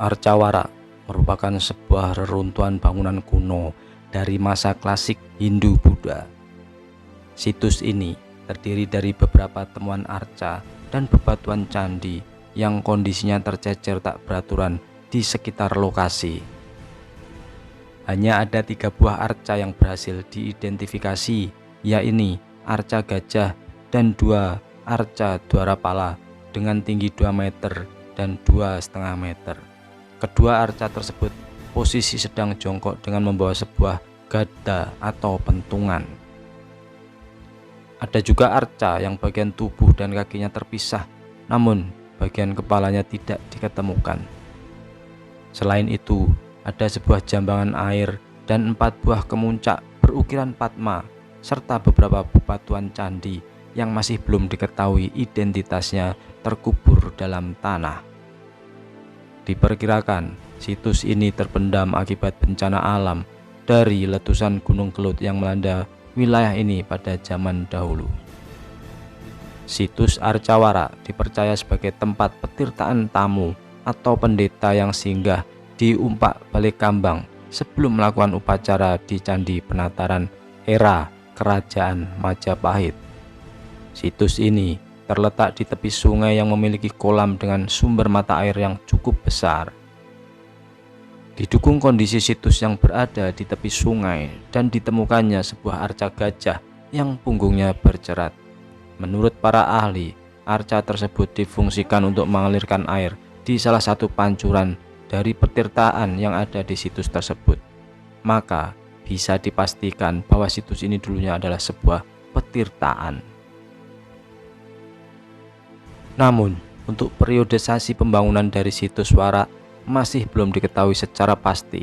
Arcawara merupakan sebuah reruntuhan bangunan kuno dari masa klasik Hindu-Buddha. Situs ini terdiri dari beberapa temuan arca dan bebatuan candi yang kondisinya tercecer tak beraturan di sekitar lokasi. Hanya ada 3 buah arca yang berhasil diidentifikasi, yaitu arca gajah dan 2 arca dwarapala dengan tinggi 2 meter dan 2,5 meter. Kedua arca tersebut posisi sedang jongkok dengan membawa sebuah gada atau pentungan. Ada juga arca yang bagian tubuh dan kakinya terpisah, namun bagian kepalanya tidak diketemukan. Selain itu, ada sebuah jambangan air dan 4 buah kemuncak berukiran Padma, serta beberapa bebatuan candi yang masih belum diketahui identitasnya terkubur dalam tanah. Diperkirakan situs ini terpendam akibat bencana alam dari letusan Gunung Kelut yang melanda wilayah ini pada zaman dahulu. Situs Arcawara dipercaya sebagai tempat petirtaan tamu atau pendeta yang singgah di Umpak Balekambang sebelum melakukan upacara di Candi Penataran era Kerajaan Majapahit. Situs ini terletak di tepi sungai yang memiliki kolam dengan sumber mata air yang cukup besar. Didukung kondisi situs yang berada di tepi sungai dan ditemukannya sebuah arca gajah yang punggungnya bercerat. Menurut para ahli, arca tersebut difungsikan untuk mengalirkan air di salah satu pancuran dari petirtaan yang ada di situs tersebut. Maka bisa dipastikan bahwa situs ini dulunya adalah sebuah petirtaan. Namun, untuk periodisasi pembangunan dari situs Wara masih belum diketahui secara pasti.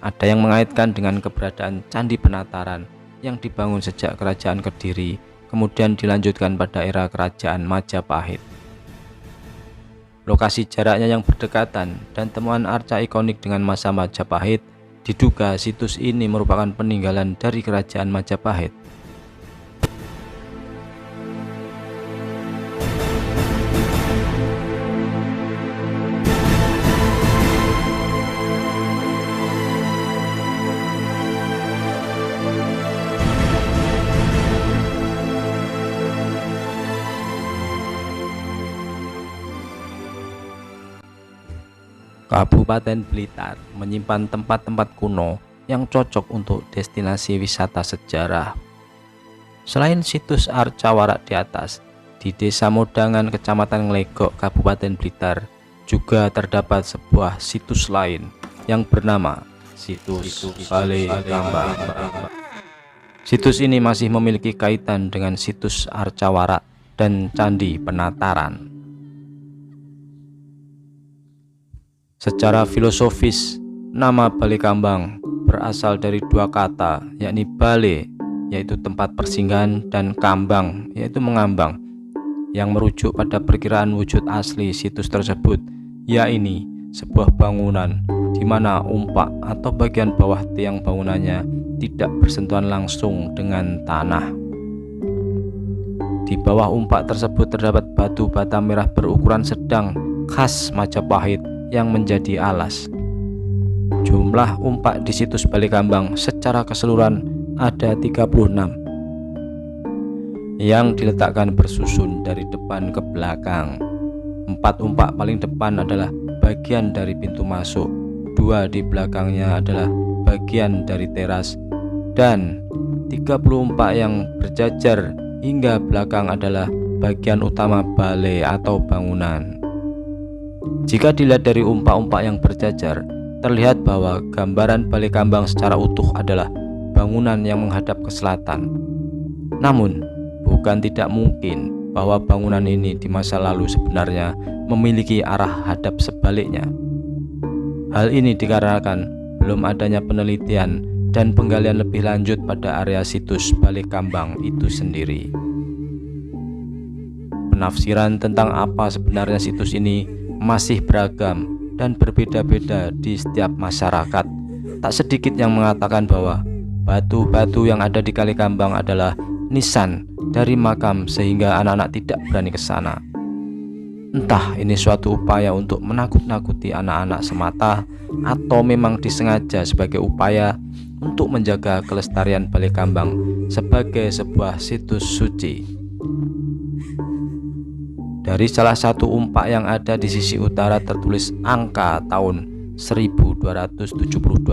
Ada yang mengaitkan dengan keberadaan Candi Penataran yang dibangun sejak Kerajaan Kediri, kemudian dilanjutkan pada era Kerajaan Majapahit. Lokasi jaraknya yang berdekatan dan temuan arca ikonik dengan masa Majapahit, diduga situs ini merupakan peninggalan dari Kerajaan Majapahit. Kabupaten Blitar menyimpan tempat-tempat kuno yang cocok untuk destinasi wisata sejarah. Selain situs Arcawara di atas, di Desa Modangan, Kecamatan Nglegok, Kabupaten Blitar, juga terdapat sebuah situs lain yang bernama Situs Balekambang. Situs ini masih memiliki kaitan dengan situs Arcawara dan Candi Penataran. Secara filosofis, nama Balekambang berasal dari 2 kata, yakni bale, yaitu tempat persinggahan, dan kambang, yaitu mengambang, yang merujuk pada perkiraan wujud asli situs tersebut, yaitu sebuah bangunan di mana umpak atau bagian bawah tiang bangunannya tidak bersentuhan langsung dengan tanah. Di bawah umpak tersebut terdapat batu bata merah berukuran sedang khas Majapahit yang menjadi alas. Jumlah umpak di situs Balekambang secara keseluruhan ada 36 yang diletakkan bersusun dari depan ke belakang. 4 umpak paling depan adalah bagian dari pintu masuk, 2 di belakangnya adalah bagian dari teras, dan 30 umpak yang berjajar hingga belakang adalah bagian utama balai atau bangunan. Jika dilihat dari umpak-umpak yang berjajar, terlihat bahwa gambaran Balekambang secara utuh adalah bangunan yang menghadap ke selatan. Namun, bukan tidak mungkin bahwa bangunan ini di masa lalu sebenarnya memiliki arah hadap sebaliknya. Hal ini dikarenakan belum adanya penelitian dan penggalian lebih lanjut pada area situs Balekambang itu sendiri. Penafsiran tentang apa sebenarnya situs ini masih beragam dan berbeda-beda di setiap masyarakat. Tak sedikit yang mengatakan bahwa batu-batu yang ada di Balekambang adalah nisan dari makam sehingga anak-anak tidak berani ke sana. Entah ini suatu upaya untuk menakut-nakuti anak-anak semata atau memang disengaja sebagai upaya untuk menjaga kelestarian Balai Kambang sebagai sebuah situs suci. Dari salah satu umpak yang ada di sisi utara tertulis angka tahun 1272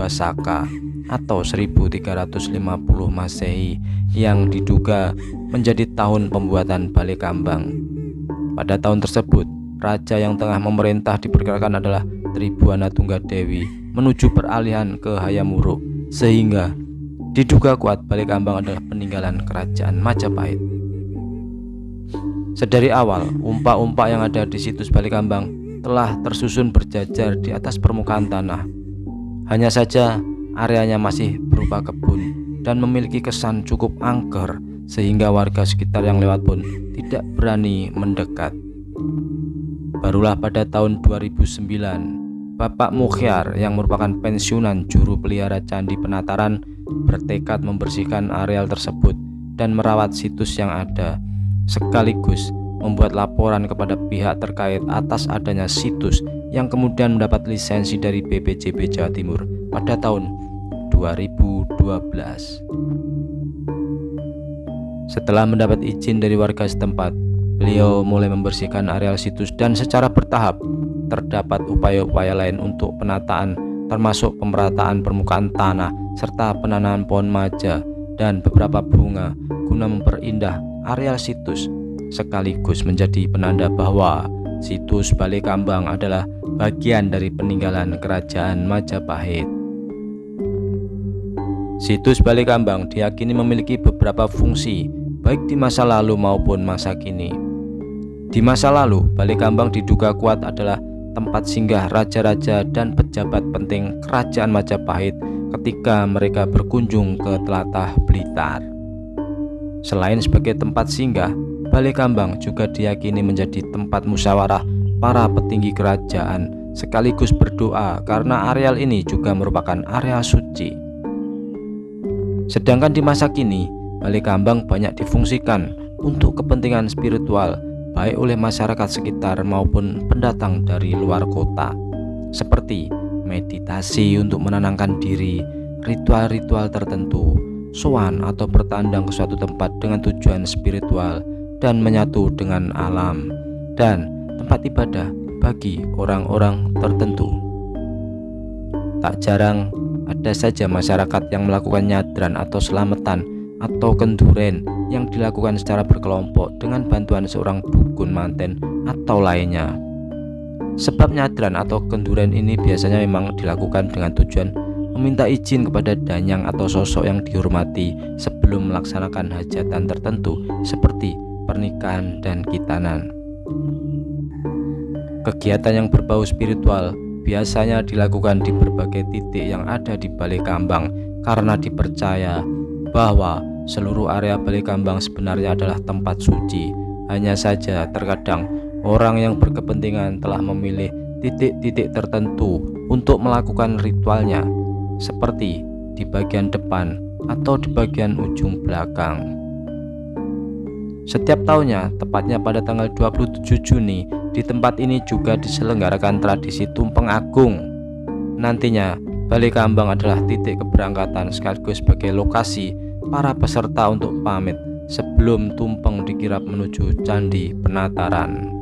Saka atau 1350 Masehi yang diduga menjadi tahun pembuatan Balai Kambang. Pada tahun tersebut, raja yang tengah memerintah diperkirakan adalah Tribhuwana Tunggadewi menuju peralihan ke Hayam Wuruk, sehingga diduga kuat Balai Kambang adalah peninggalan kerajaan Majapahit. Sedari awal, umpak-umpak yang ada di situs Balai Kambang telah tersusun berjajar di atas permukaan tanah. Hanya saja areanya masih berupa kebun dan memiliki kesan cukup angker, sehingga warga sekitar yang lewat pun tidak berani mendekat. Barulah pada tahun 2009, Bapak Mukhyar yang merupakan pensiunan juru pelihara Candi Penataran bertekad membersihkan areal tersebut dan merawat situs yang ada, sekaligus membuat laporan kepada pihak terkait atas adanya situs yang kemudian mendapat lisensi dari BPJB Jawa Timur pada tahun 2012. Setelah mendapat izin dari warga setempat, beliau mulai membersihkan areal situs dan secara bertahap terdapat upaya-upaya lain untuk penataan, termasuk pemerataan permukaan tanah serta penanaman pohon maja dan beberapa bunga guna memperindah areal situs, sekaligus menjadi penanda bahwa situs Balai Kambang adalah bagian dari peninggalan kerajaan Majapahit. Situs Balai Kambang diyakini memiliki beberapa fungsi baik di masa lalu maupun masa kini. Di masa lalu, Balai Kambang diduga kuat adalah tempat singgah raja-raja dan pejabat penting kerajaan Majapahit ketika mereka berkunjung ke tlatah Blitar. Selain sebagai tempat singgah, Balai Kambang juga diyakini menjadi tempat musyawarah para petinggi kerajaan sekaligus berdoa karena areal ini juga merupakan area suci. Sedangkan di masa kini, Balai Kambang banyak difungsikan untuk kepentingan spiritual baik oleh masyarakat sekitar maupun pendatang dari luar kota, seperti meditasi untuk menenangkan diri, ritual-ritual tertentu, sowan atau bertandang ke suatu tempat dengan tujuan spiritual dan menyatu dengan alam, dan tempat ibadah bagi orang-orang tertentu. Tak jarang ada saja masyarakat yang melakukan nyadran atau selamatan atau kenduren yang dilakukan secara berkelompok dengan bantuan seorang dukun manten atau lainnya. Sebab nyadran atau kenduren ini biasanya memang dilakukan dengan tujuan meminta izin kepada danyang atau sosok yang dihormati sebelum melaksanakan hajatan tertentu seperti pernikahan dan khitanan. Kegiatan yang berbau spiritual biasanya dilakukan di berbagai titik yang ada di Balai Kambang karena dipercaya bahwa seluruh area Balai Kambang sebenarnya adalah tempat suci. Hanya saja terkadang orang yang berkepentingan telah memilih titik-titik tertentu untuk melakukan ritualnya, seperti di bagian depan atau di bagian ujung belakang. Setiap tahunnya, tepatnya pada tanggal 27 Juni, di tempat ini juga diselenggarakan tradisi Tumpeng Agung. Nantinya, Balai Kambang adalah titik keberangkatan sekaligus sebagai lokasi para peserta untuk pamit sebelum tumpeng dikirap menuju Candi Penataran.